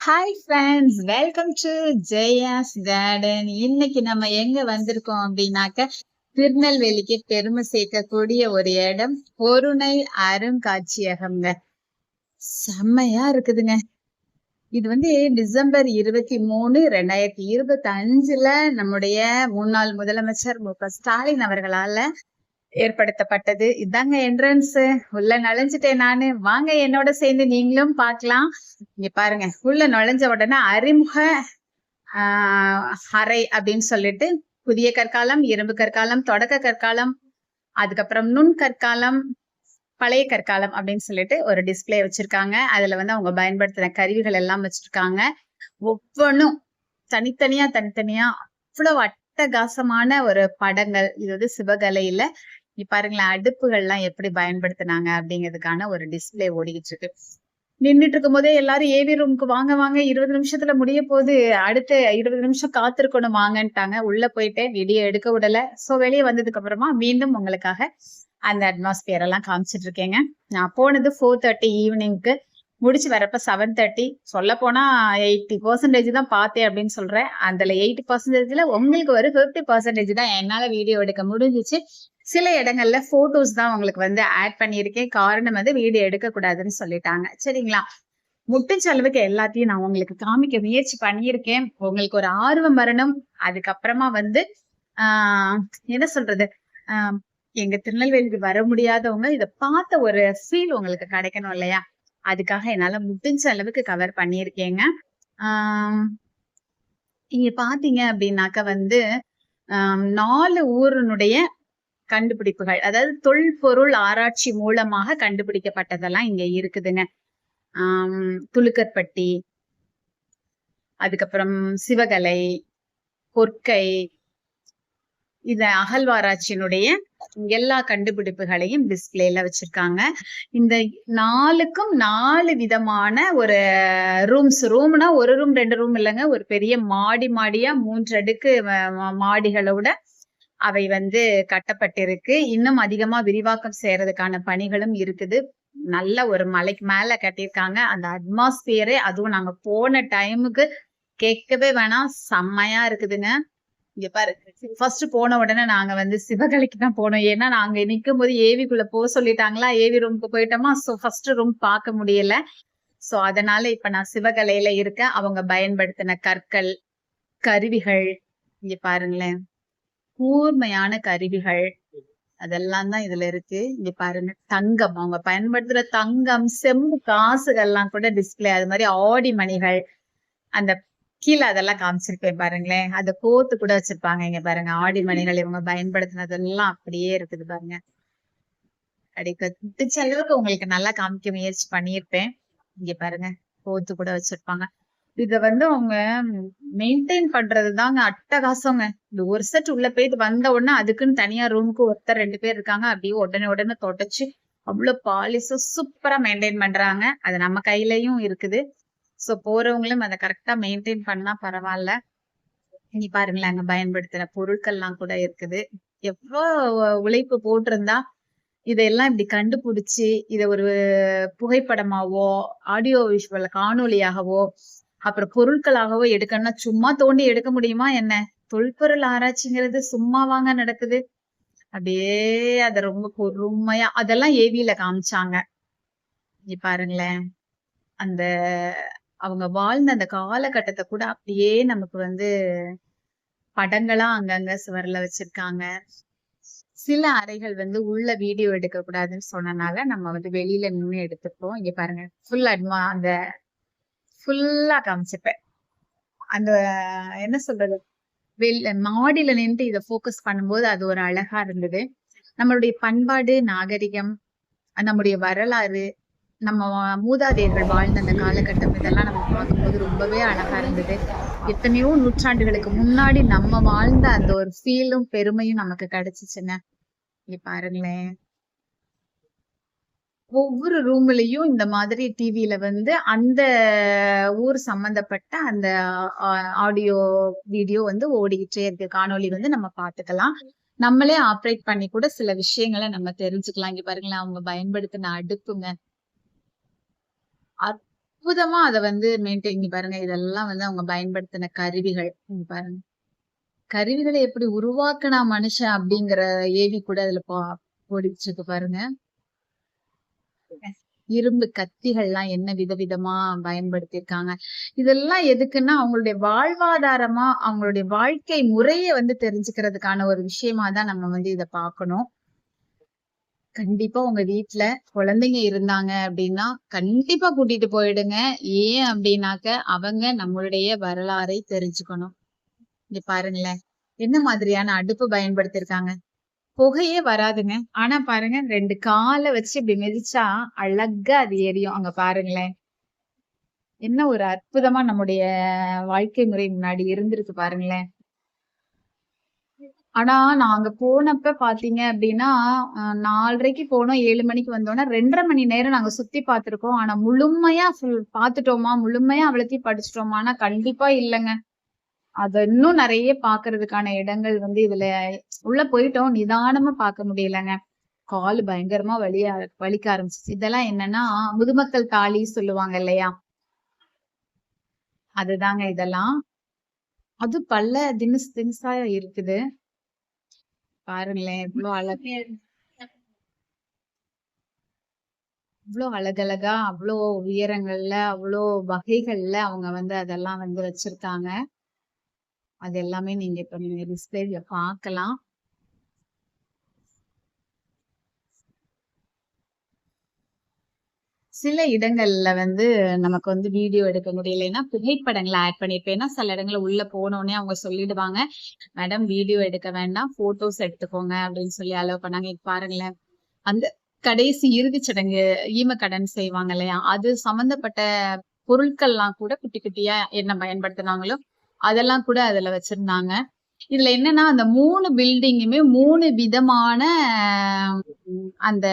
Hi friends, welcome to Jaya's garden. இன்னைக்கு நம்ம எங்க வந்திருக்கோம் அப்படின்னாக்க திருநெல்வேலிக்கு பெருமை சேர்க்கக்கூடிய ஒரு இடம் பொருணை அருங்காட்சியகம்ங்க. செம்மையா இருக்குதுங்க. இது டிசம்பர் 23, 2025 நம்முடைய முன்னாள் முதலமைச்சர் மு.க.ஸ்டாலின் அவர்களால ஏற்படுத்தப்பட்டது. இதாங்க என்ட்ரன்ஸ். உள்ள நுழைஞ்சிட்டேன் நானு. வாங்க என்னோட சேர்ந்து நீங்களும் பார்க்கலாம். இங்க பாருங்க, உள்ள நுழைஞ்ச உடனே அறிமுக அறை அப்படின்னு சொல்லிட்டு புதிய கற்காலம், இரும்பு கற்காலம், தொடக்க கற்காலம், அதுக்கப்புறம் நுண் கற்காலம், பழைய கற்காலம் அப்படின்னு சொல்லிட்டு ஒரு டிஸ்பிளே வச்சிருக்காங்க. அதுல அவங்க பயன்படுத்தின கருவிகள் எல்லாம் வச்சிருக்காங்க. ஒவ்வொன்றும் தனித்தனியா அவ்வளவு அட்டகாசமான ஒரு படங்கள். இது சிவகலையில பாருங்களேன், அடுப்புகள்லாம் எப்படி பயன்படுத்தினாங்க அப்படிங்கிறதுக்கான ஒரு டிஸ்பிளே ஓடிக்கிட்டு இருக்கு. நின்றுட்டு இருக்கும் போதே எல்லாரும் ஏவி ரூமுக்கு வாங்க வாங்க, 20 நிமிஷத்துல முடிய போகுது, அடுத்த 20 நிமிஷம் காத்திருக்கணும் வாங்கன்ட்டாங்க. உள்ள போயிட்டு வீடியோ எடுக்க விடல. சோ வெளியே வந்ததுக்கு அப்புறமா மீண்டும் உங்களுக்காக அந்த அட்மாஸ்பியர் எல்லாம் காமிச்சிட்டு இருக்கேங்க. நான் போனது 4:30 ஈவினிங்க்கு, முடிச்சு வரப்ப 7:30. சொல்ல போனா 80% தான் பார்த்தேன் அப்படின்னு சொல்றேன். அதுல 80%ல உங்களுக்கு ஒரு 50% தான் என்னால வீடியோ எடுக்க முடிஞ்சிச்சு. சில இடங்கள்ல போட்டோஸ் தான் உங்களுக்கு ஆட் பண்ணியிருக்கேன். காரணம் வீடியோ எடுக்க கூடாதுன்னு சொல்லிட்டாங்க. சரிங்களா? முடிஞ்ச அளவுக்கு எல்லாத்தையும் நான் உங்களுக்கு காமிக்க முயற்சி பண்ணியிருக்கேன். உங்களுக்கு ஒரு ஆர்வம் வரணும். அதுக்கப்புறமா என்ன சொல்றது, எங்க திருநெல்வேலிக்கு வர முடியாதவங்க இதை பார்த்த ஒரு ஃபீல் உங்களுக்கு கிடைக்கணும் இல்லையா? அதுக்காக என்னால முடிஞ்ச அளவுக்கு கவர் பண்ணியிருக்கேங்க. இங்க பாத்தீங்க அப்படின்னாக்க 4 ஊரினுடைய கண்டுபிடிப்புகள், அதாவது தொல்பொருள் ஆராய்ச்சி மூலமாக கண்டுபிடிக்கப்பட்டதெல்லாம் இங்க இருக்குதுங்க. துலுக்கற்பட்டி, அதுக்கப்புறம் சிவகலை, கொற்கை, இந்த அகழ்வாராய்ச்சியினுடைய எல்லா கண்டுபிடிப்புகளையும் டிஸ்பிளேல வச்சிருக்காங்க. இந்த 4க்கும் 4 விதமான ஒரு ரூம்னா ஒரு ரூம் 2 ரூம் இல்லைங்க, ஒரு பெரிய மாடியா 3 அடுக்கு மாடிகளோட அவை கட்டப்பட்டிருக்கு. இன்னும் அதிகமா விரிவாக்கம் செய்யறதுக்கான பணிகளும் இருக்குது. நல்ல ஒரு மலைக்கு மேல கட்டியிருக்காங்க. அந்த அட்மாஸ்பியரே, அதுவும் நாங்க போன டைமுக்கு கேட்கவே வேணாம், செம்மையா இருக்குதுங்க. இங்க பாரு, ஃபர்ஸ்ட் போன உடனே நாங்க சிவகலைக்கு தான் போனோம். ஏன்னா நாங்க நிக்கும் போது ஏவிக்குள்ள போக சொல்லிட்டாங்களா, ஏவி ரூமுக்கு போயிட்டோமா. சோ ஃபர்ஸ்ட் ரூம் பார்க்க முடியல. சோ அதனால இப்ப நான் சிவகலையில இருக்கேன். அவங்க பயன்படுத்தின கற்கள், கருவிகள் இங்க பாருங்களேன், கூர்மையான கருவிகள் அதெல்லாம் தான் இதுல இருக்கு. இங்க பாருங்க, தங்கம், அவங்க பயன்படுத்துற தங்கம், செம்பு காசுகள்லாம் கூட டிஸ்பிளே. அது மாதிரி ஆடி மணிகள், அந்த கீழே அதெல்லாம் காமிச்சிருப்பேன் பாருங்களேன். அந்த கோத்து கூட வச்சிருப்பாங்க. இங்க பாருங்க, ஆடி மணிகள் இவங்க பயன்படுத்தினதெல்லாம் அப்படியே இருக்குது பாருங்க. முடிச்ச அளவுக்கு உங்களுக்கு நல்லா காமிக்க முயற்சி பண்ணியிருப்பேன். இங்க பாருங்க, கோத்து கூட வச்சிருப்பாங்க. இத அவங்க மெயின்டைன் பண்றதுதாங்க அட்டகாசங்க. இந்த ஒரு செட் உள்ள போயிட்டு வந்த உடனே அதுக்குன்னு தனியா ரூமுக்கு ஒருத்தர் 2 பேர் இருக்காங்க. அப்படியே உடனே தொடச்சு அவ்வளவு பாலிஷா சூப்பரா மெயின்டைன் பண்றாங்க. அது நம்ம கையிலயும் இருக்குது. சோ போறவங்களும் அதை கரெக்டா மெயின்டைன் பண்ணா பரவாயில்ல. இனி பாருங்களேன், அங்க பயன்படுத்துற பொருட்கள்லாம் கூட இருக்குது. எவ்வளவு உழைப்பு போட்டிருந்தா இதெல்லாம் இப்படி கண்டுபிடிச்சு இத ஒரு புகைப்படமாவோ, ஆடியோ விஷுவல் காணொலியாகவோ, அப்புறம் பொருட்களாகவோ எடுக்கணும்னா சும்மா தோண்டி எடுக்க முடியுமா என்ன? தொல்பொருள் ஆராய்ச்சிங்கிறது சும்மாவாங்க நடக்குது. அப்படியே அத ரொம்ப பொறுமையா அதெல்லாம் ஏவியில காமிச்சாங்க. இங்க பாருங்களேன், அந்த அவங்க வாழ்ந்த அந்த காலகட்டத்தை கூட அப்படியே நமக்கு படங்களா அங்கங்க சுவர்ல வச்சிருக்காங்க. சில அறைகள் உள்ள வீடியோ எடுக்க கூடாதுன்னு சொன்னனால நம்ம வெளியில நின்று எடுத்துப்போம். இங்க பாருங்க, அந்த ஃபுல்லா காமிச்சிருப்பேன். அந்த என்ன சொல்றது, மாடியில நின்று இதை போக்கஸ் பண்ணும்போது அது ஒரு அழகா இருந்தது. நம்மளுடைய பண்பாடு, நாகரிகம், நம்முடைய வரலாறு, நம்ம மூதாதையர்கள் வாழ்ந்த அந்த காலகட்டம், இதெல்லாம் நம்ம பார்க்கும்போது ரொம்பவே அழகா இருந்தது. எத்தனையோ நூற்றாண்டுகளுக்கு முன்னாடி நம்ம வாழ்ந்த அந்த ஒரு ஃபீலும் பெருமையும் நமக்கு கிடைச்சிச்சுங்க. இங்க பாருங்களேன், ஒவ்வொரு ரூம்லயும் இந்த மாதிரி டிவில அந்த ஊர் சம்பந்தப்பட்ட அந்த ஆடியோ வீடியோ ஓடிக்கிட்டே இருக்கு. காணொலி நம்ம பாத்துக்கலாம். நம்மளே ஆப்ரேட் பண்ணி கூட சில விஷயங்களை நம்ம தெரிஞ்சுக்கலாம். இங்க பாருங்களேன், அவங்க பயன்படுத்தின அடுப்புங்க, அற்புதமா அத வந்து மெயின்டைன் இங்க பாருங்க. இதெல்லாம் வந்து அவங்க பயன்படுத்தின கருவிகள். இங்க பாருங்க. கருவிகளை எப்படி உருவாக்குனா மனுஷன் அப்படிங்கிற ஏவி கூட அதுல ஓடிச்சிருக்கு பாருங்க. இரும்பு கத்திகள்லாம் என்ன விதவிதமா பயன்படுத்தியிருக்காங்க. இதெல்லாம் எதுக்குன்னா அவங்களுடைய வாழ்வாதாரமா அவங்களுடைய வாழ்க்கை முறைய வந்து தெரிஞ்சுக்கிறதுக்கான ஒரு விஷயமா தான் நம்ம வந்து இத பார்க்கணும். கண்டிப்பா உங்க வீட்ல குழந்தைங்க இருந்தாங்க அப்படின்னா கண்டிப்பா கூட்டிட்டு போயிடுங்க. ஏன் அப்படின்னாக்க அவங்க நம்மளுடைய வரலாறை தெரிஞ்சுக்கணும். இங்க பாருங்களேன். என்ன மாதிரியான அடுப்பு பயன்படுத்தியிருக்காங்க. புகையே வராதுங்க. ஆனா பாருங்க 2 கால வச்சு இப்படி மிதிச்சா அழகா அது எரியும். அங்க பாருங்களேன். என்ன ஒரு அற்புதமா நம்முடைய வாழ்க்கை முறை முன்னாடி இருந்திருக்கு பாருங்களேன். ஆனா நான் அங்க போனப்ப பாத்தீங்க அப்படின்னா 4:30க்கு போனோம், 7 மணிக்கு வந்தோம்னா 2:30 மணி நேரம் நாங்க சுத்தி பார்த்திருக்கோம். ஆனா முழுமையா பாத்துட்டோமா, முழுமையா அவ்வளத்தையும் படிச்சுட்டோமான்னா கண்டிப்பா இல்லங்க. அது இன்னும் நிறைய பாக்குறதுக்கான இடங்கள் வந்து இதுல உள்ள போயிட்டோம். நிதானமா பார்க்க முடியலங்க. காலு பயங்கரமா வலிக்க ஆரம்பிச்சுச்சு. இதெல்லாம் என்னன்னா முதுமக்கள் தாழி சொல்லுவாங்க இல்லையா? அதுதாங்க இதெல்லாம். அது பல தினுசு தினுசா இருக்குது. பாருங்களேன் இவ்ளோ அழகழகா, அவ்ளோ உயரங்கள்ல, அவ்ளோ வகைகள்ல அவங்க வந்து அதெல்லாம் வந்து வச்சிருக்காங்க. அது எல்லாமே நீங்க இப்ப டிஸ்பிளேல பார்க்கலாம். சில இடங்கள்ல வந்து நமக்கு வந்து வீடியோ எடுக்க முடியலைன்னா புகைப்படங்கள ஆட் பண்ணிருப்பேன். ஏன்னா சில இடங்கள்ல உள்ள போனோனே அவங்க சொல்லிடுவாங்க, மேடம் வீடியோ எடுக்க வேண்டாம், போட்டோஸ் எடுத்துக்கோங்க அப்படின்னு சொல்லி அலோவ் பண்ணாங்க. இப்ப பாருங்களேன். அந்த கடைசி இறுதிச் சடங்கு ஈமக்கடன் செய்வாங்க இல்லையா? அது சம்பந்தப்பட்ட பொருட்கள்லாம் கூட குட்டி குட்டியா என்ன பயன்படுத்துனாங்களோ, அதெல்லாம் கூட அதுல வச்சிருந்தாங்க. இதுல என்னன்னா, அந்த 3 பில்டிங்குமே 3 விதமான அந்த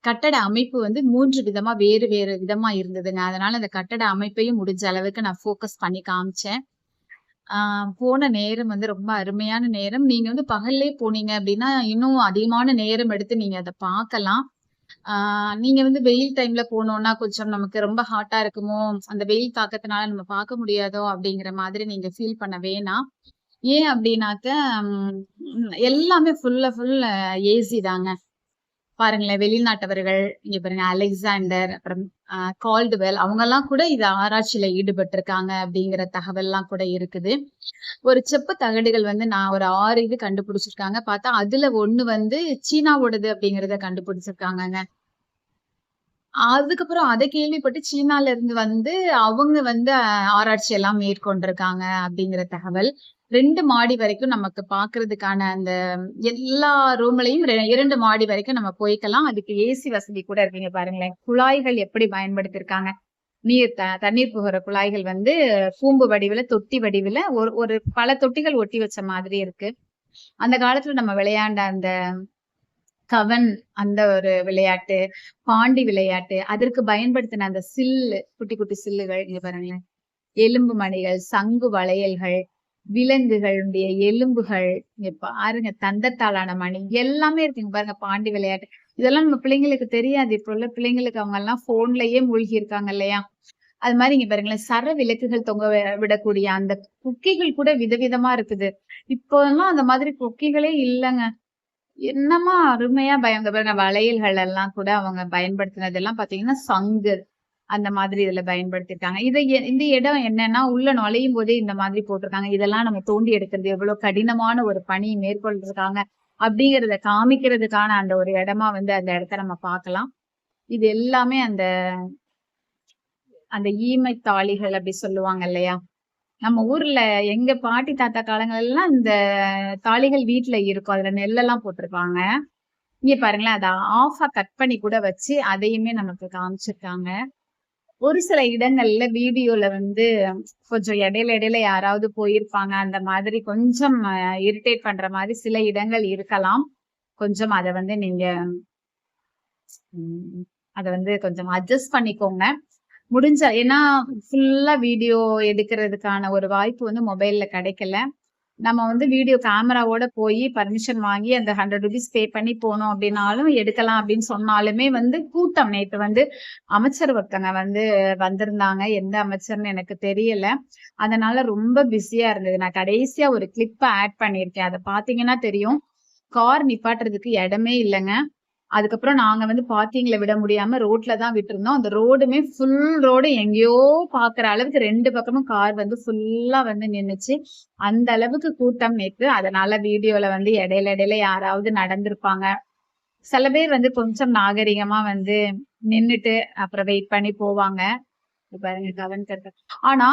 கட்டட அமைப்பு வந்து 3 விதமா வேறு வேறு விதமா இருந்ததுங்க. அதனால அந்த கட்டட அமைப்பையும் முடிஞ்ச அளவுக்கு நான் ஃபோக்கஸ் பண்ணி காமிச்சேன். போன நேரம் வந்து ரொம்ப அருமையான நேரம். நீங்க வந்து பகல்லே போனீங்க அப்டின்னா, இன்னும் அதிகமான நேரம் எடுத்து நீங்க அத பார்க்கலாம். ஆ நீங்க வந்து வெயில் டைம்ல போனோம்னா, கொஞ்சம் நமக்கு ரொம்ப ஹாட்டா இருக்குமோ, அந்த வெயில் தாக்கத்தினால நம்ம பார்க்க முடியாதோ அப்டிங்கிற மாதிரி நீங்க ஃபீல் பண்ண வேணாம். ஏன் அப்டின்னாக்க, எல்லாமே ஃபுல் ஏசி தாங்க. பாருங்களேன், வெளிநாட்டவர்கள் இங்க பாருங்க அலெக்சாண்டர், அப்புறம் கால்டுவெல் அவங்கெல்லாம் கூட இது ஆராய்ச்சியில ஈடுபட்டிருக்காங்க அப்படிங்கிற தகவல்லாம் கூட இருக்குது. ஒரு செப்பு தகடுகள் வந்து நான் ஒரு 6 இது கண்டுபிடிச்சிருக்காங்க. பார்த்தா அதுல ஒண்ணு வந்து சீனாவோடது அப்படிங்கிறத கண்டுபிடிச்சிருக்காங்கங்க. அதுக்கப்புறம் அத கேள்விப்பட்டு சீனால இருந்து வந்து அவங்க வந்து ஆராய்ச்சி எல்லாம் மேற்கொண்டிருக்காங்க அப்படிங்கிற தகவல். 2 மாடி வரைக்கும் நமக்கு பார்க்கிறதுக்கான அந்த எல்லா ரூம்லயும் 2 மாடி வரைக்கும் நம்ம போய்க்கலாம். அதுக்கு ஏசி வசதி கூட இருக்குங்க பாருங்களேன். குழாய்கள் எப்படி பயன்படுத்தியிருக்காங்க. தண்ணீர் புகுற குழாய்கள் வந்து கூம்பு வடிவுல, தொட்டி வடிவுல ஒரு ஒரு பல தொட்டிகள் ஒட்டி வச்ச மாதிரி இருக்கு. அந்த காலத்துல நம்ம விளையாண்ட அந்த கவன் அந்த ஒரு விளையாட்டு, பாண்டி விளையாட்டு, அதற்கு பயன்படுத்தின அந்த சில்லு, குட்டி குட்டி சில்லுகள் இங்க பாருங்களேன். எலும்பு மணிகள், சங்கு வளையல்கள், விலங்குகளுடைய எலும்புகள், இங்க பாருங்க தந்தத்தாலான மணி எல்லாமே இருக்குங்க பாருங்க பாண்டி விளையாட்டு. இதெல்லாம் நம்ம பிள்ளைங்களுக்கு தெரியாது. இப்ப உள்ள பிள்ளைங்களுக்கு அவங்க எல்லாம் போன்லயே மூழ்கி இருக்காங்க இல்லையா? அது மாதிரி இங்க பாருங்களேன், சர விளக்குகள் தொங்க விடக்கூடிய அந்த குக்கிகள் கூட விதவிதமா இருக்குது. இப்போ எல்லாம் அந்த மாதிரி குக்கிகளே இல்லங்க. என்னமா அருமையா இங்க பாருங்க வளையல்கள் எல்லாம் கூட அவங்க பயன்படுத்தினதெல்லாம் பாத்தீங்கன்னா சங்கு அந்த மாதிரி இதுல பயன்படுத்திருக்காங்க. இந்த இடம் என்னன்னா உள்ள நுழையும் போதே இந்த மாதிரி போட்டிருக்காங்க. இதெல்லாம் நம்ம தோண்டி எடுக்கிறது எவ்வளவு கடினமான ஒரு பணி மேற்கொண்டிருக்காங்க அப்படிங்கறத காமிக்கிறதுக்கான அந்த ஒரு இடமா வந்து அந்த இடத்த நம்ம பார்க்கலாம். இது எல்லாமே அந்த அந்த ஈமை தாளிகள் அப்படி சொல்லுவாங்க இல்லையா? நம்ம ஊர்ல எங்க பாட்டி தாத்தா காலங்கள் எல்லாம் இந்த தாளிகள் வீட்டுல இருக்கும். அதுல நெல்லெல்லாம் போட்டிருப்பாங்க. இங்க பாருங்களேன், அத ஆஃபா கட் பண்ணி கூட வச்சு அதையுமே நமக்கு காமிச்சிருக்காங்க. ஒரு சில இடங்கள்ல வீடியோல வந்து கொஞ்சம் இடையில இடையில யாராவது போயிருப்பாங்க. அந்த மாதிரி கொஞ்சம் இரிட்டேட் பண்ற மாதிரி சில இடங்கள் இருக்கலாம். கொஞ்சம் அத வந்து நீங்க அத வந்து கொஞ்சம் அட்ஜஸ்ட் பண்ணிக்கோங்க. ஏன்னா ஃபுல்லா வீடியோ எடுக்கிறதுக்கான ஒரு வாய்ப்பு வந்து மொபைல்ல கிடைக்கல. நம்ம வந்து வீடியோ கேமராவோட போய் பர்மிஷன் வாங்கி அந்த 100 rupees பே பண்ணி போனோம் அப்படின்னாலும் எடுக்கலாம் அப்படின்னு சொன்னாலுமே வந்து கூட்டம். நேத்து வந்து அமைச்சர் ஒருத்தங்க வந்து வந்திருந்தாங்க, எந்த அமைச்சர்னு எனக்கு தெரியல. அதனால ரொம்ப பிஸியா இருந்தது. நான் கடைசியா ஒரு கிளிப் ஆட் பண்ணிருக்கேன், அதை பாத்தீங்கன்னா தெரியும். கார் நிப்பாட்டுறதுக்கு இடமே இல்லைங்க. அதுக்கப்புறம் நாங்க வந்து பார்க்கிங்ல விட முடியாம ரோட்ல தான் விட்டுருந்தோம். அந்த ரோடுமே ஃபுல் ரோடு எங்கேயோ பாக்குற அளவுக்கு 2 பக்கமும் கார் வந்து ஃபுல்லா வந்து நின்னுச்சு. அந்த அளவுக்கு கூட்டம் நேத்து. அதனால வீடியோல வந்து இடையில இடையில யாராவது நடந்திருப்பாங்க. சில பேர் வந்து கொஞ்சம் நாகரிகமா வந்து நின்னுட்டு அப்புறம் வெயிட் பண்ணி போவாங்க. பாருங்க கவனிக்கிறது. ஆனா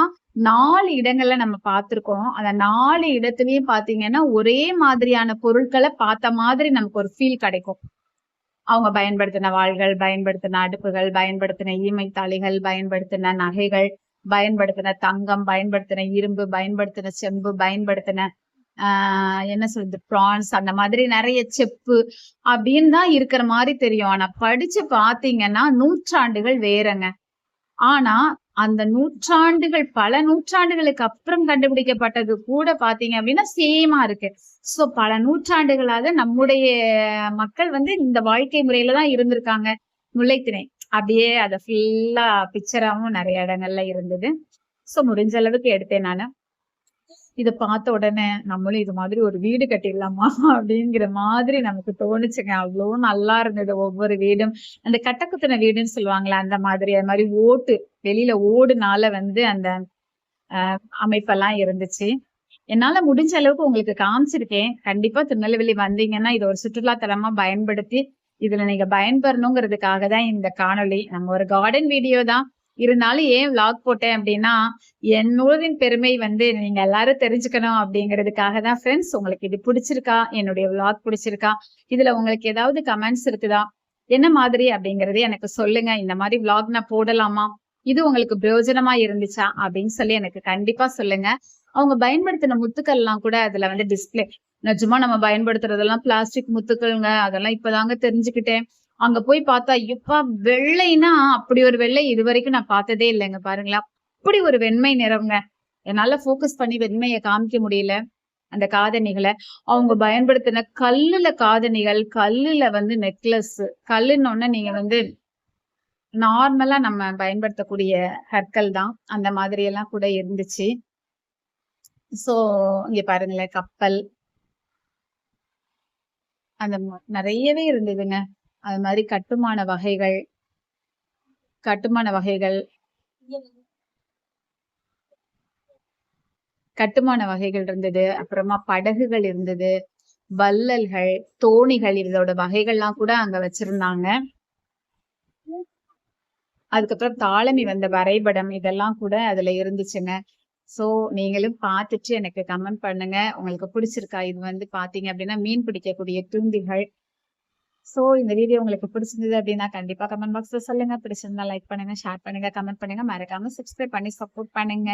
4 இடங்கள்ல நம்ம பார்த்திருக்கோம். அந்த 4 இடத்துலயும் பாத்தீங்கன்னா ஒரே மாதிரியான பொருட்களை பார்த்த மாதிரி நமக்கு ஒரு ஃபீல் கிடைக்கும். அவங்க பயன்படுத்தின வாள்கள், பயன்படுத்தின அடுப்புகள், பயன்படுத்தின ஈமைத்தாளிகள், பயன்படுத்தின நகைகள், பயன்படுத்தின தங்கம், பயன்படுத்தின இரும்பு, பயன்படுத்தின செம்பு, பயன்படுத்தின என்ன சொல்றது பிரான்ஸ், அந்த மாதிரி நிறைய செப்பு அப்படின்னு தான் இருக்கிற மாதிரி தெரியும். ஆனா படிச்சு பாத்தீங்கன்னா நூற்றாண்டுகள் வேறங்க. ஆனா அந்த நூற்றாண்டுகள் பல நூற்றாண்டுகளுக்கு அப்புறம் கண்டுபிடிக்கப்பட்டது கூட பாத்தீங்க அப்படின்னா சேமா இருக்கு. சோ பல நூற்றாண்டுகளாக நம்முடைய மக்கள் வந்து இந்த வாழ்க்கை முறையில தான் இருந்திருக்காங்க. முல்லைத்திணை அப்படியே அத ஃபுல்லா பிக்சராவும் நிறைய இடங்கள்ல இருந்தது. சோ முடிஞ்ச அளவுக்கு எடுத்தேன் நானு. இத பார்த்த உடனே நம்மளும் இது மாதிரி ஒரு வீடு கட்டிடலாமா அப்படிங்கிற மாதிரி நமக்கு தோணுச்சுங்க. அவ்வளவு நல்லா இருந்தது ஒவ்வொரு வீடும். அந்த கட்டக்குத்துன வீடுன்னு சொல்லுவாங்களே அந்த மாதிரி, அது மாதிரி ஓட்டு வெளியில ஓடுனால வந்து அந்த அமைப்பெல்லாம் இருந்துச்சு. என்னால முடிஞ்ச அளவுக்கு உங்களுக்கு காமிச்சிருக்கேன். கண்டிப்பா திருநெல்வேலி வந்தீங்கன்னா இது ஒரு சுற்றுலா தலமா பயன்படுத்தி இதுல நீங்க பயன்பெறணுங்கிறதுக்காக தான் இந்த காணொளி. நம்ம ஒரு கார்டன் வீடியோ தான் இருந்தாலும் ஏன் விளாக் போட்டேன் அப்படின்னா என் ஊரின் பெருமை வந்து நீங்க எல்லாரும் தெரிஞ்சுக்கணும் அப்படிங்கிறதுக்காக தான் ஃப்ரெண்ட்ஸ். உங்களுக்கு இது பிடிச்சிருக்கா, என்னுடைய விளாக் பிடிச்சிருக்கா, இதுல உங்களுக்கு ஏதாவது கமெண்ட்ஸ் இருக்குதா, என்ன மாதிரி அப்படிங்கறது எனக்கு சொல்லுங்க. இந்த மாதிரி விளாக் நான் போடலாமா, இது உங்களுக்கு பிரயோஜனமா இருந்துச்சா அப்படின்னு சொல்லி எனக்கு கண்டிப்பா சொல்லுங்க. அவங்க பயன்படுத்தின முத்துக்கள் எல்லாம் கூட அதுல வந்து டிஸ்பிளே. நிஜமா நம்ம பயன்படுத்துறதெல்லாம் பிளாஸ்டிக் முத்துக்கள்ங்க, அதெல்லாம் இப்பதாங்க தெரிஞ்சுக்கிட்டேன். அங்க போய் பார்த்தா இப்ப வெள்ளைன்னா அப்படி ஒரு வெள்ளை இது வரைக்கும் நான் பார்த்ததே இல்லைங்க. பாருங்களா, அப்படி ஒரு வெண்மை நிறம்ங்க. என்னால போக்கஸ் பண்ணி வெண்மையை காமிக்க முடியல. அந்த காதணிகளை அவங்க பயன்படுத்தின கல்லுல காதணிகள், கல்லுல வந்து நெக்லஸ். கல்லுன்னு நீங்க வந்து நார்மலா நம்ம பயன்படுத்தக்கூடிய கற்கள் தான், அந்த மாதிரி எல்லாம் கூட இருந்துச்சு. சோ இங்க பாருங்களேன், கப்பல் அந்த நிறையவே இருந்ததுங்க. அது மாதிரி கட்டுமான வகைகள், கட்டுமான வகைகள் கட்டுமான வகைகள் இருந்தது. அப்புறமா படகுகள் இருந்தது, வள்ளல்கள், தோணிகள், இதோட வகைகள்லாம் கூட அங்க வச்சிருந்தாங்க. அதுக்கப்புறம் தாளமி வந்த வரைபடம் இதெல்லாம் கூட அதுல இருந்துச்சுங்க. சோ நீங்களும் பார்த்துட்டு எனக்கு கமெண்ட் பண்ணுங்க, உங்களுக்கு பிடிச்சிருக்கா. இது வந்து பாத்தீங்க அப்படின்னா மீன் பிடிக்கக்கூடிய தூண்டிகள். சோ இந்த வீடியோ உங்களுக்கு பிடிச்சிருந்தது அப்படின்னா கண்டிப்பா கமெண்ட் பாக்ஸ்ல சொல்லுங்க. பிடிச்சிருந்தா லைக் பண்ணுங்க, ஷேர் பண்ணுங்க, கமெண்ட் பண்ணுங்க, மறக்காம சப்ஸ்கிரைப் பண்ணி சப்போர்ட் பண்ணுங்க.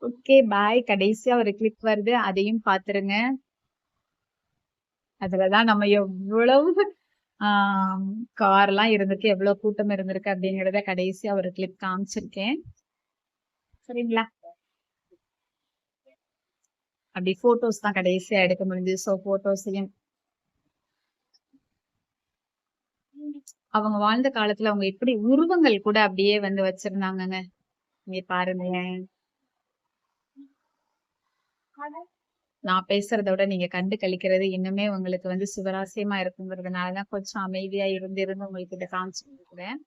Okay bye. கடைசியா ஒரு கிளிப் வருது, அதையும் பாத்துருங்க. அதுலதான் நம்ம எவ்வளவு கார் எல்லாம் இருந்திருக்கு, எவ்வளவு கூட்டம் இருந்திருக்கு அப்படிங்கறத கடைசியா ஒரு கிளிப் காமிச்சிருக்கேன். சரிங்களா, அப்படி போட்டோஸ் தான் கடைசியா எடுக்க முடிஞ்சது. சோ போட்டோஸையும் அவங்க வாழ்ந்த காலத்துல அவங்க எப்படி உருவங்கள் கூட அப்படியே வந்து வச்சிருந்தாங்கங்க. இங்க பாருங்க, நான் பேசுறத விட நீங்க கண்டு கழிக்கிறது இன்னுமே உங்களுக்கு வந்து சுவராசியமா இருக்குங்கிறதுனாலதான் கொஞ்சம் அமைதியா இருந்து உங்களுக்கு இதை காமிச்சு கொடுக்குறேன்.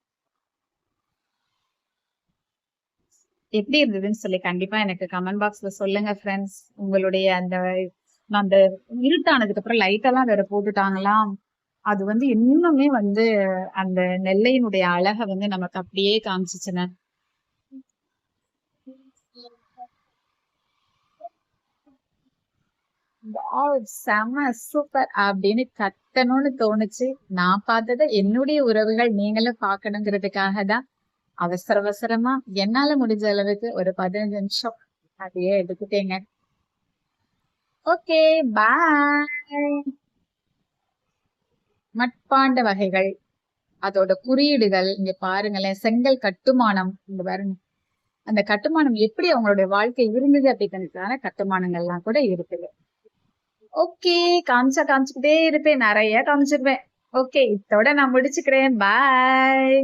எப்படி இருந்ததுன்னு சொல்லி கண்டிப்பா எனக்கு கமெண்ட் பாக்ஸ்ல சொல்லுங்க ஃப்ரெண்ட்ஸ். உங்களுடைய அந்த அந்த இருட்டானதுக்கு அப்புறம் லைட் எல்லாம் வேற போட்டுட்டாங்களாம். அது வந்து இன்னுமே வந்து அந்த நெல்லையினுடைய அழகை வந்து நமக்கு அப்படியே காமிச்சிச்சுங்க. செம சூப்பர் அப்படின்னு கட்டணும்னு தோணுச்சு. நான் பார்த்ததை என்னுடைய உறவுகள் நீங்களும் பார்க்கணுங்கிறதுக்காக தான் அவசர அவசரமா என்னால முடிஞ்ச அளவுக்கு ஒரு 15 நிமிஷம் அப்படியே எடுத்துட்டேங்க. Okay bye. மட்பாண்ட வகைகள், அதோட குறியீடுகள் இங்க பாருங்களேன். செங்கல் கட்டுமானம் இங்க பாருங்க, அந்த கட்டுமானம் எப்படி அவங்களுடைய வாழ்க்கை இருந்தது அப்படிங்கிறதுக்கான கட்டுமானங்கள்லாம் கூட இருக்குது. ஓகே, காமிச்சுக்கிட்டே இருப்பேன், நிறைய காமிச்சிருப்பேன். ஓகே, இதோட நான் முடிச்சுக்கிறேன். பாய்.